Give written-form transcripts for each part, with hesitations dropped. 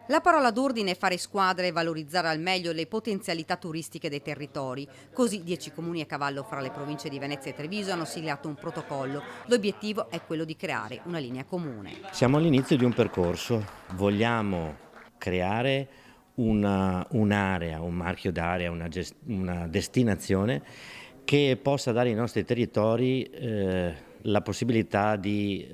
La parola d'ordine è fare squadra e valorizzare al meglio le potenzialità turistiche dei territori. Così 10 comuni a cavallo fra le province di Venezia e Treviso hanno siglato un protocollo. L'obiettivo è quello di creare una linea comune. Siamo all'inizio di un percorso, vogliamo creare un'area, un marchio d'area, una destinazione che possa dare ai nostri territori la possibilità di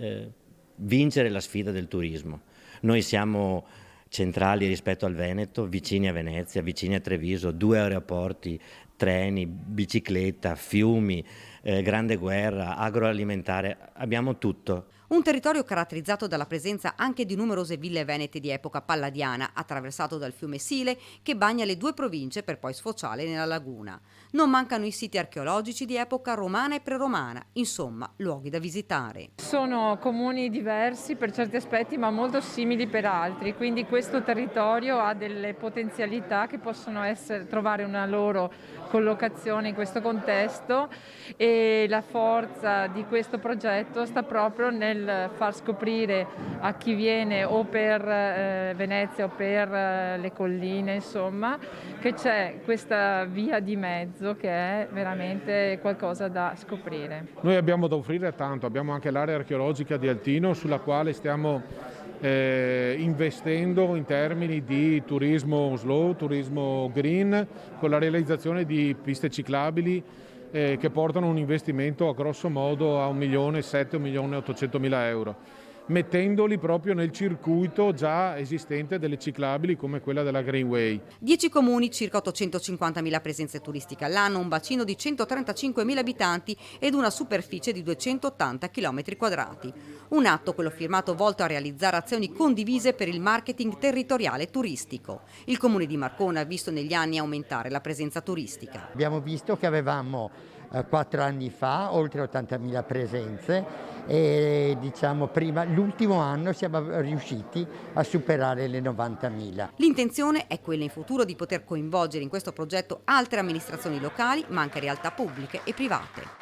vincere la sfida del turismo. Noi siamo centrali rispetto al Veneto, vicini a Venezia, vicini a Treviso, 2 aeroporti, treni, bicicletta, fiumi, grande guerra, agroalimentare, abbiamo tutto. Un territorio caratterizzato dalla presenza anche di numerose ville venete di epoca palladiana, attraversato dal fiume Sile che bagna le 2 province per poi sfociare nella laguna. Non mancano i siti archeologici di epoca romana e preromana, insomma, luoghi da visitare. Sono comuni diversi per certi aspetti, ma molto simili per altri, quindi questo territorio ha delle potenzialità che possono trovare una loro collocazione in questo contesto, e la forza di questo progetto sta proprio nel far scoprire a chi viene o per Venezia o per le colline, insomma, che c'è questa via di mezzo che è veramente qualcosa da scoprire. Noi abbiamo da offrire tanto, abbiamo anche l'area archeologica di Altino sulla quale stiamo investendo in termini di turismo slow, turismo green, con la realizzazione di piste ciclabili che portano un investimento a grosso modo a 1.700.000, 1.800.000 euro, mettendoli proprio nel circuito già esistente delle ciclabili come quella della Greenway. 10 comuni, circa 850.000 presenze turistiche all'anno, un bacino di 135.000 abitanti ed una superficie di 280 km². Un atto, quello firmato, volto a realizzare azioni condivise per il marketing territoriale turistico. Il comune di Marcona ha visto negli anni aumentare la presenza turistica. Abbiamo visto che avevamo 4 anni fa oltre 80.000 presenze e l'ultimo anno siamo riusciti a superare le 90.000. L'intenzione è quella in futuro di poter coinvolgere in questo progetto altre amministrazioni locali, ma anche realtà pubbliche e private.